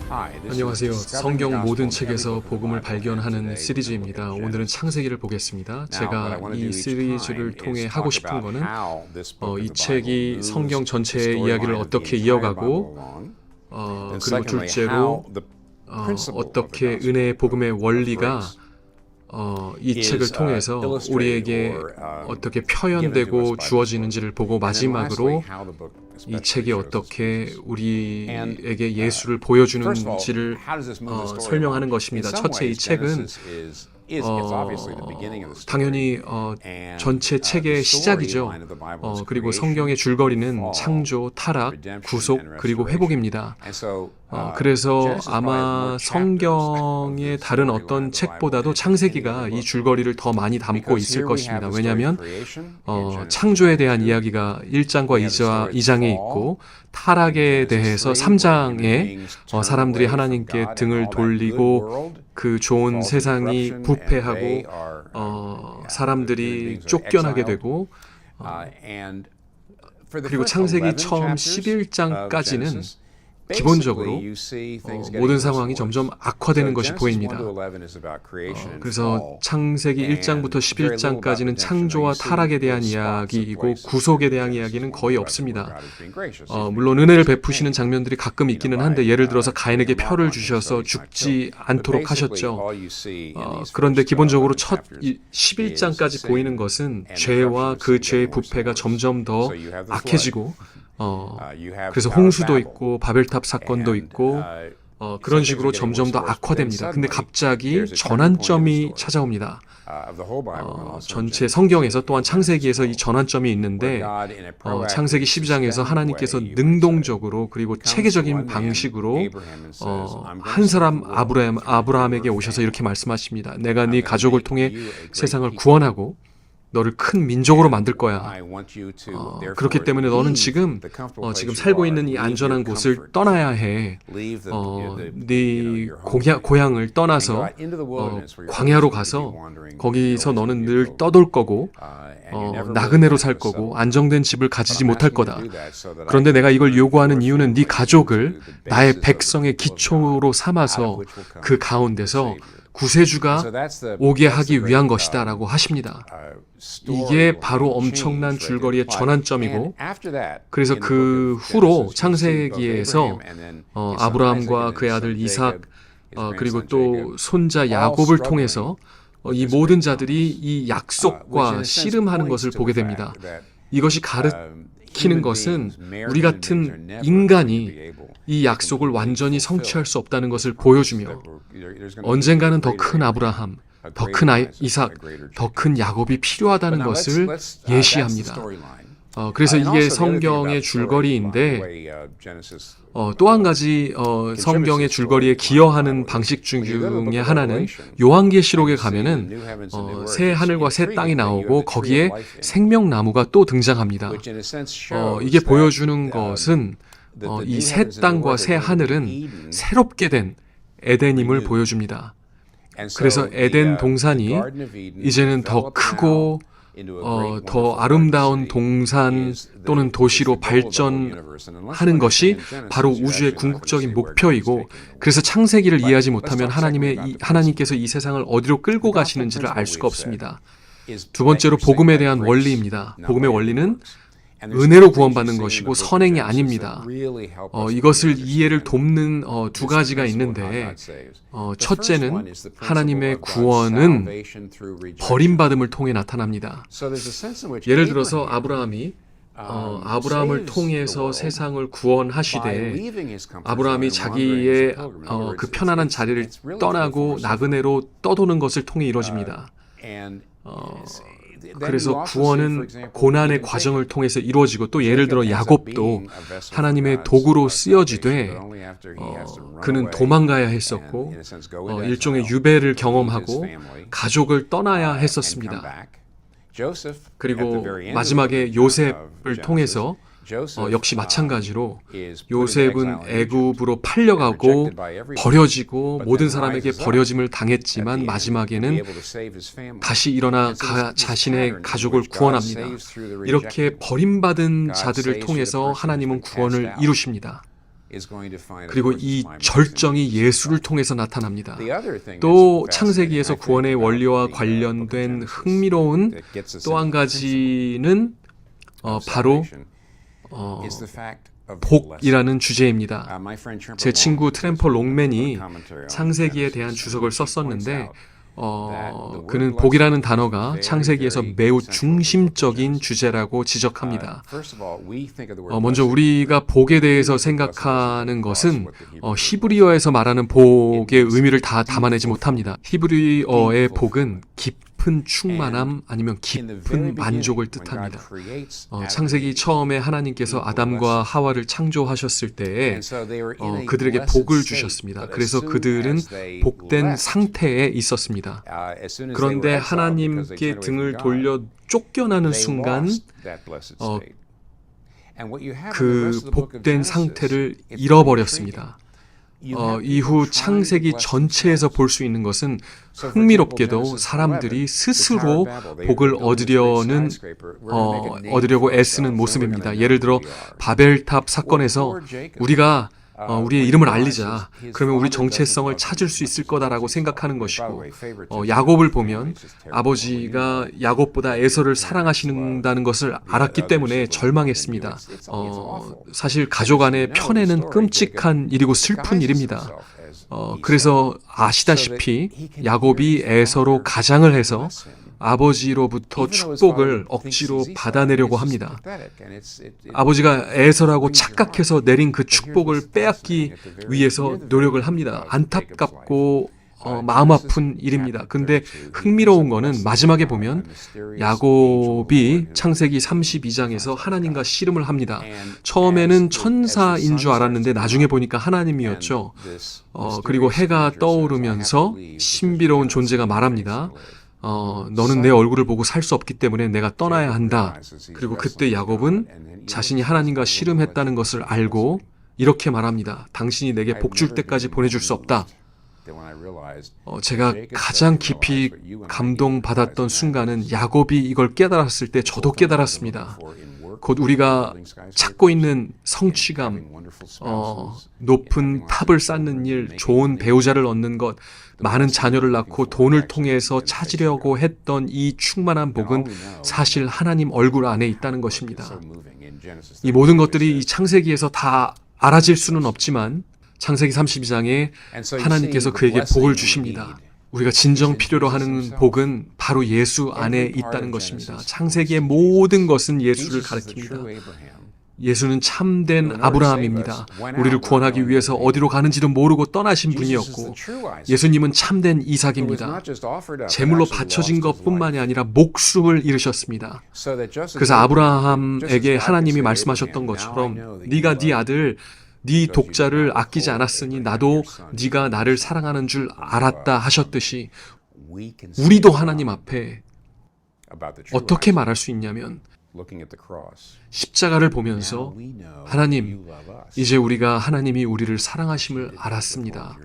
안녕하세요. 성경 모든 책에서 복음을 발견하는 시리즈입니다. 오늘은 창세기를 보겠습니다. 제가 이 시리즈를 통해 하고 싶은 거는 이 책이 성경 전체의 이야기를 어떻게 이어가고 그리고 둘째로 어떻게 은혜의 복음의 원리가 이 책을 통해서 우리에게 어떻게 표현되고 주어지는지를 보고 마지막으로 이 책이 어떻게 우리에게 예수를 보여주는지를 설명하는 것입니다. 첫째, 이 책은 당연히 전체 책의 시작이죠. 그리고 성경의 줄거리는 창조, 타락, 구속, 그리고 회복입니다. 그래서 아마 성경의 다른 어떤 책보다도 창세기가 이 줄거리를 더 많이 담고 있을 것입니다. 왜냐하면 창조에 대한 이야기가 1장과 2장에 있고 타락에 대해서 3장에 사람들이 하나님께 등을 돌리고 그 좋은 세상이 부패하고 사람들이 쫓겨나게 되고 그리고 창세기 처음 11장까지는 기본적으로 모든 상황이 점점 악화되는 것이 보입니다. 그래서 창세기 1장부터 11장까지는 창조와 타락에 대한 이야기이고 구속에 대한 이야기는 거의 없습니다. 물론 은혜를 베푸시는 장면들이 가끔 있기는 한데 예를 들어서 가인에게 표를 주셔서 죽지 않도록 하셨죠. 그런데 기본적으로 첫 11장까지 보이는 것은 죄와 그 죄의 부패가 점점 더 악해지고 그래서 홍수도 있고 바벨탑 사건도 있고 그런 식으로 점점 더 악화됩니다. 근데 갑자기 전환점이 찾아옵니다. 전체 성경에서 또한 창세기에서 이 전환점이 있는데 창세기 12장에서 하나님께서 능동적으로 그리고 체계적인 방식으로 한 사람 아브라함에게 오셔서 이렇게 말씀하십니다. 내가 네 가족을 통해 세상을 구원하고 너를 큰 민족으로 만들 거야. 그렇기 때문에 너는 지금 살고 있는 이 안전한 곳을 떠나야 해. 네 고향을 떠나서 광야로 가서 거기서 너는 늘 떠돌 거고 나그네로 살 거고 안정된 집을 가지지 못할 거다. 그런데 내가 이걸 요구하는 이유는 네 가족을 나의 백성의 기초로 삼아서 그 가운데서 구세주가 오게 하기 위한 것이다 라고 하십니다. 이게 바로 엄청난 줄거리의 전환점이고 그래서 그 후로 창세기에서 아브라함과 그의 아들 이삭 그리고 또 손자 야곱을 통해서 이 모든 자들이 이 약속과 씨름하는 것을 보게 됩니다. 이것이 가르치는 것은 우리 같은 인간이 이 약속을 완전히 성취할 수 없다는 것을 보여주며 언젠가는 더 큰 아브라함, 더 큰 이삭, 더 큰 야곱이 필요하다는 것을 예시합니다. 그래서 이게 성경의 줄거리인데 또 한 가지 성경의 줄거리에 기여하는 방식 중에 하나는 요한계시록에 가면은 새 하늘과 새 땅이 나오고 거기에 생명나무가 또 등장합니다. 이게 보여주는 것은 이 새 땅과 새 하늘은 새롭게 된 에덴임을 보여줍니다. 그래서 에덴 동산이 이제는 더 크고 더 아름다운 동산 또는 도시로 발전하는 것이 바로 우주의 궁극적인 목표이고 그래서 창세기를 이해하지 못하면 하나님께서 이 세상을 어디로 끌고 가시는지를 알 수가 없습니다. 두 번째로 복음에 대한 원리입니다. 복음의 원리는 은혜로 구원받는 것이고 선행이 아닙니다. 이것을 이해를 돕는 두 가지가 있는데 첫째는 하나님의 구원은 버림받음을 통해 나타납니다. 예를 들어서 아브라함을 통해서 세상을 구원하시되 아브라함이 자기의 그 편안한 자리를 떠나고 나그네로 떠도는 것을 통해 이루어집니다. 그래서 구원은 고난의 과정을 통해서 이루어지고 또 예를 들어 야곱도 하나님의 도구로 쓰여지되 그는 도망가야 했었고 일종의 유배를 경험하고 가족을 떠나야 했었습니다. 그리고 마지막에 요셉을 통해서 역시 마찬가지로 요셉은 애굽으로 팔려가고 버려지고 모든 사람에게 버려짐을 당했지만 마지막에는 다시 일어나 자신의 가족을 구원합니다. 이렇게 버림받은 자들을 통해서 하나님은 구원을 이루십니다. 그리고 이 절정이 예수를 통해서 나타납니다. 또 창세기에서 구원의 원리와 관련된 흥미로운 또 한 가지는 바로 복이라는 주제입니다. 제 친구 트램퍼 롱맨이 창세기에 대한 주석을 썼었는데 그는 복이라는 단어가 창세기에서 매우 중심적인 주제라고 지적합니다. 먼저 우리가 복에 대해서 생각하는 것은 히브리어에서 말하는 복의 의미를 다 담아내지 못합니다. 히브리어의 복은 깊은 충만함 아니면 깊은 만족을 뜻합니다. 창세기 처음에 하나님께서 아담과 하와를 창조하셨을 때에 그들에게 복을 주셨습니다. 그래서 그들은 복된 상태에 있었습니다. 그런데 하나님께 등을 돌려 쫓겨나는 순간 그 복된 상태를 잃어버렸습니다. 이후 창세기 전체에서 볼 수 있는 것은 흥미롭게도 사람들이 스스로 복을 얻으려고 애쓰는 모습입니다. 예를 들어 바벨탑 사건에서 우리가 우리의 이름을 알리자. 그러면 우리 정체성을 찾을 수 있을 거다라고 생각하는 것이고 야곱을 보면 아버지가 야곱보다 에서를 사랑하신다는 것을 알았기 때문에 절망했습니다. 사실 가족 안의 편애는 끔찍한 일이고 슬픈 일입니다. 그래서 아시다시피 야곱이 에서로 가장을 해서 아버지로부터 축복을 억지로 받아내려고 합니다. 아버지가 에서라고 착각해서 내린 그 축복을 빼앗기 위해서 노력을 합니다. 안타깝고 마음 아픈 일입니다. 근데 흥미로운 거는 마지막에 보면 야곱이 창세기 32장에서 하나님과 씨름을 합니다. 처음에는 천사인 줄 알았는데 나중에 보니까 하나님이었죠. 그리고 해가 떠오르면서 신비로운 존재가 말합니다. 너는 내 얼굴을 보고 살 수 없기 때문에 내가 떠나야 한다. 그리고 그때 야곱은 자신이 하나님과 씨름했다는 것을 알고 이렇게 말합니다. 당신이 내게 복 줄 때까지 보내줄 수 없다. 제가 가장 깊이 감동받았던 순간은 야곱이 이걸 깨달았을 때 저도 깨달았습니다. 곧 우리가 찾고 있는 성취감, 높은 탑을 쌓는 일, 좋은 배우자를 얻는 것, 많은 자녀를 낳고 돈을 통해서 찾으려고 했던 이 충만한 복은 사실 하나님 얼굴 안에 있다는 것입니다. 이 모든 것들이 이 창세기에서 다 알아질 수는 없지만 창세기 32장에 하나님께서 그에게 복을 주십니다. 우리가 진정 필요로 하는 복은 바로 예수 안에 있다는 것입니다. 창세기의 모든 것은 예수를 가리킵니다. 예수는 참된 아브라함입니다. 우리를 구원하기 위해서 어디로 가는지도 모르고 떠나신 분이었고 예수님은 참된 이삭입니다. 제물로 바쳐진 것뿐만이 아니라 목숨을 잃으셨습니다. 그래서 아브라함에게 하나님이 말씀하셨던 것처럼 네가 네 아들 네 독자를 아끼지 않았으니 나도 네가 나를 사랑하는 줄 알았다 하셨듯이 우리도 하나님 앞에 어떻게 말할 수 있냐면 십자가를 보면서 하나님, 이제 우리가 하나님이 우리를 사랑하심을 알았습니다.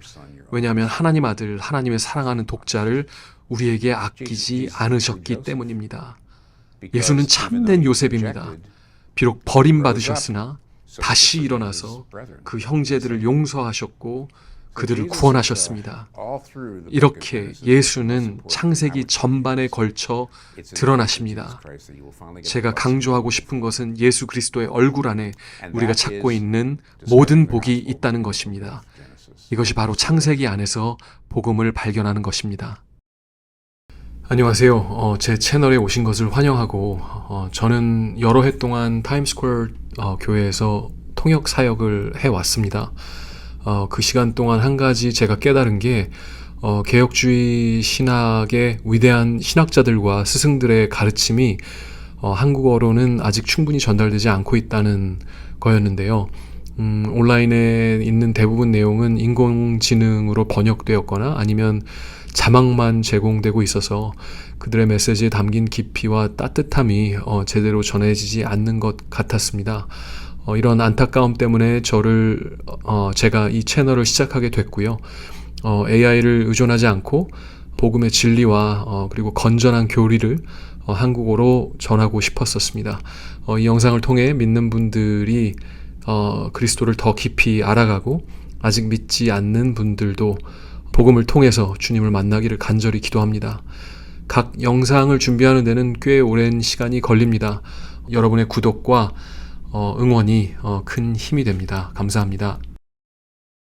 왜냐하면 하나님 아들, 하나님의 사랑하는 독자를 우리에게 아끼지 않으셨기 때문입니다. 예수는 참된 요셉입니다. 비록 버림받으셨으나 다시 일어나서 그 형제들을 용서하셨고 그들을 구원하셨습니다. 이렇게 예수는 창세기 전반에 걸쳐 드러나십니다. 제가 강조하고 싶은 것은 예수 그리스도의 얼굴 안에 우리가 찾고 있는 모든 복이 있다는 것입니다. 이것이 바로 창세기 안에서 복음을 발견하는 것입니다. 안녕하세요. 제 채널에 오신 것을 환영하고 저는 여러 해 동안 타임스퀘어 교회에서 통역 사역을 해왔습니다. 그 시간 동안 한 가지 제가 깨달은 게 개혁주의 신학의 위대한 신학자들과 스승들의 가르침이 한국어로는 아직 충분히 전달되지 않고 있다는 거였는데요. 온라인에 있는 대부분 내용은 인공지능으로 번역되었거나 아니면 자막만 제공되고 있어서 그들의 메시지에 담긴 깊이와 따뜻함이 제대로 전해지지 않는 것 같았습니다. 이런 안타까움 때문에 제가 이 채널을 시작하게 됐고요. AI를 의존하지 않고 복음의 진리와 그리고 건전한 교리를 한국어로 전하고 싶었었습니다. 이 영상을 통해 믿는 분들이 그리스도를 더 깊이 알아가고 아직 믿지 않는 분들도 복음을 통해서 주님을 만나기를 간절히 기도합니다. 각 영상을 준비하는 데는 꽤 오랜 시간이 걸립니다. 여러분의 구독과 응원이 큰 힘이 됩니다. 감사합니다.